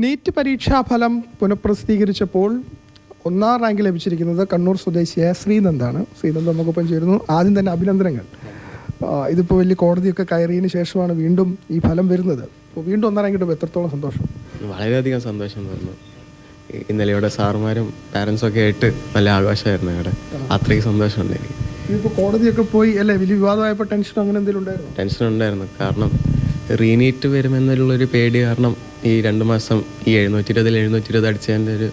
NEET പരീക്ഷാഫലം പുനഃപ്രസിദ്ധീകരിച്ചപ്പോൾ ഒന്നാം rank ലഭിച്ചിരിക്കുന്നത് കണ്ണൂർ സ്വദേശിയായ ശ്രീനന്ദാണ്. ശ്രീനന്ദ് നമുക്കൊപ്പം ചേരുന്നു. ആദ്യം തന്നെ അഭിനന്ദനങ്ങൾ. ഇതിപ്പോൾ വലിയ കോടതിയൊക്കെ കയറിയതിന് ശേഷമാണ് വീണ്ടും ഈ ഫലം വരുന്നത്. അപ്പോൾ വീണ്ടും ഒന്നാം റാങ്ക് കിട്ടുമ്പോൾ എത്രത്തോളം സന്തോഷം? വളരെയധികം സന്തോഷം തോന്നുന്നു. ഇന്നലെ ഇവിടെ സാറുമാരും പാരൻസും ഒക്കെ ആയിട്ട് നല്ല ആഘോഷമായിരുന്നു ഇവിടെ. അത്രയ്ക്ക് സന്തോഷമുണ്ട് എനിക്ക്. ഇതിപ്പോൾ കോടതിയൊക്കെ പോയി അല്ലേ, വലിയ വിവാദമായപ്പോൾ ടെൻഷൻ അങ്ങനെ എന്തെങ്കിലും ഉണ്ടായിരുന്നു? ടെൻഷൻ ഉണ്ടായിരുന്നു. കാരണം റീനീറ്റ് വരുമെന്നുള്ളൊരു പേടി കാരണം ഈ 2 മാസം ഈ 720 അടിച്ചതിൻ്റെ ഒരു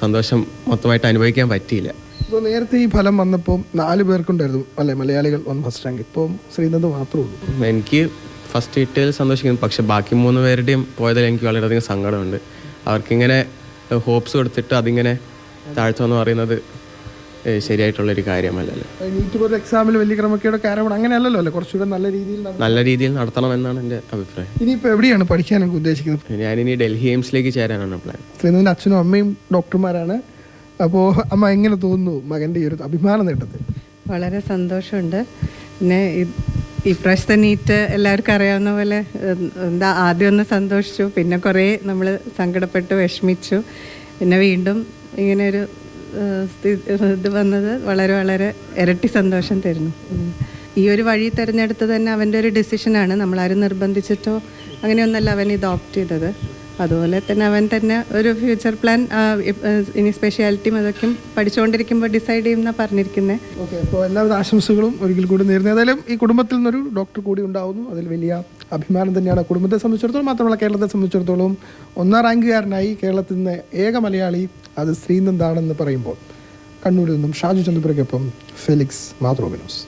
സന്തോഷം മൊത്തമായിട്ട് അനുഭവിക്കാൻ പറ്റിയില്ല. ഇപ്പോൾ നേരത്തെ ഈ ഫലം വന്നപ്പോൾ 4 പേർക്കുണ്ടായിരുന്നു അല്ലേ മലയാളികൾ വന്ന് ഫസ്റ്റ് റാങ്ക്. ഇപ്പോൾ ശ്രീനന്ദ് മാത്രമേ ഉള്ളൂ. എനിക്ക് ഫസ്റ്റ് കിട്ടിയതിൽ സന്തോഷിക്കുന്നു. പക്ഷെ ബാക്കി 3 പേരുടെയും പോയതിൽ എനിക്ക് വളരെയധികം സങ്കടമുണ്ട്. അവർക്കിങ്ങനെ ഹോപ്സ് കൊടുത്തിട്ട് അതിങ്ങനെ താഴ്ത്തുമെന്ന് പറയുന്നത് ശരിയായിട്ടുള്ളൊരു കാര്യമല്ലല്ലോ. നീറ്റ് പോലെ എക്സാമിൽ വലിയ ക്രമക്കേടോ കാര്യങ്ങളോ അങ്ങനെയല്ലല്ലോ അല്ലേ, കുറച്ചുകൂടെ നല്ല രീതിയിൽ നടത്തണമെന്നാണ് എൻ്റെ അഭിപ്രായം. ഇനിയിപ്പോൾ എവിടെയാണ് പഠിക്കാനൊക്കെ ഉദ്ദേശിക്കുന്നത്? ഞാനിനി ഡൽഹി എയിംസിലേക്ക് ചേരാനാണ് പ്ലാൻ. ശ്രീനന്ദിൻ്റെ അച്ഛനും അമ്മയും ഡോക്ടർമാരാണ്. അപ്പോൾ അമ്മ എങ്ങനെ തോന്നുന്നു മകൻ്റെ ഈ ഒരു അഭിമാന നേട്ടത്തിൽ? വളരെ സന്തോഷമുണ്ട്. പിന്നെ ഈ പ്രാവശ്യത്തെ നീറ്റ് എല്ലാവർക്കും അറിയാവുന്ന പോലെ ആദ്യം ഒന്ന് സന്തോഷിച്ചു, പിന്നെ കുറേ നമ്മൾ സങ്കടപ്പെട്ട് വിഷമിച്ചു, പിന്നെ വീണ്ടും ഇങ്ങനെയൊരു ഇത് വന്നത് വളരെ ഇരട്ടി സന്തോഷം തരുന്നു. ഈ ഒരു വഴി തിരഞ്ഞെടുത്ത് തന്നെ അവൻ്റെ ഒരു ഡിസിഷനാണ്. നമ്മളാരും നിർബന്ധിച്ചിട്ടോ അങ്ങനെയൊന്നല്ല അവൻ ഇത് ഓപ്റ്റ് ചെയ്തത്. അതുപോലെ തന്നെ അവൻ തന്നെ ഒരു ഫ്യൂച്ചർ പ്ലാൻ ഇനി സ്പെഷ്യാലിറ്റിയും അതൊക്കെയും പഠിച്ചുകൊണ്ടിരിക്കുമ്പോൾ ഡിസൈഡ് ചെയ്യുമെന്നാണ് പറഞ്ഞിരിക്കുന്നത്. ഓക്കെ, അപ്പോൾ എല്ലാവിധ ആശംസകളും ഒരിക്കൽ കൂടി നേരുന്നു. ഏതായാലും ഈ കുടുംബത്തിൽ നിന്നൊരു ഡോക്ടർ കൂടി ഉണ്ടാവുന്നു, അതിൽ വലിയ അഭിമാനം തന്നെയാണ് കുടുംബത്തെ സംബന്ധിച്ചിടത്തോളം, മാത്രമല്ല കേരളത്തെ സംബന്ധിച്ചിടത്തോളം. ഒന്നാം റാങ്കുകാരനായി കേരളത്തിൽ നിന്ന് ഏക മലയാളി അത് ശ്രീനന്ദാണെന്ന് പറയുമ്പോൾ കണ്ണൂരിൽ നിന്നും ഷാജു ചന്ദ്രപുരയ്ക്കൊപ്പം ഫെലിക്സ് മാതൃഭൂമി ന്യൂസ്.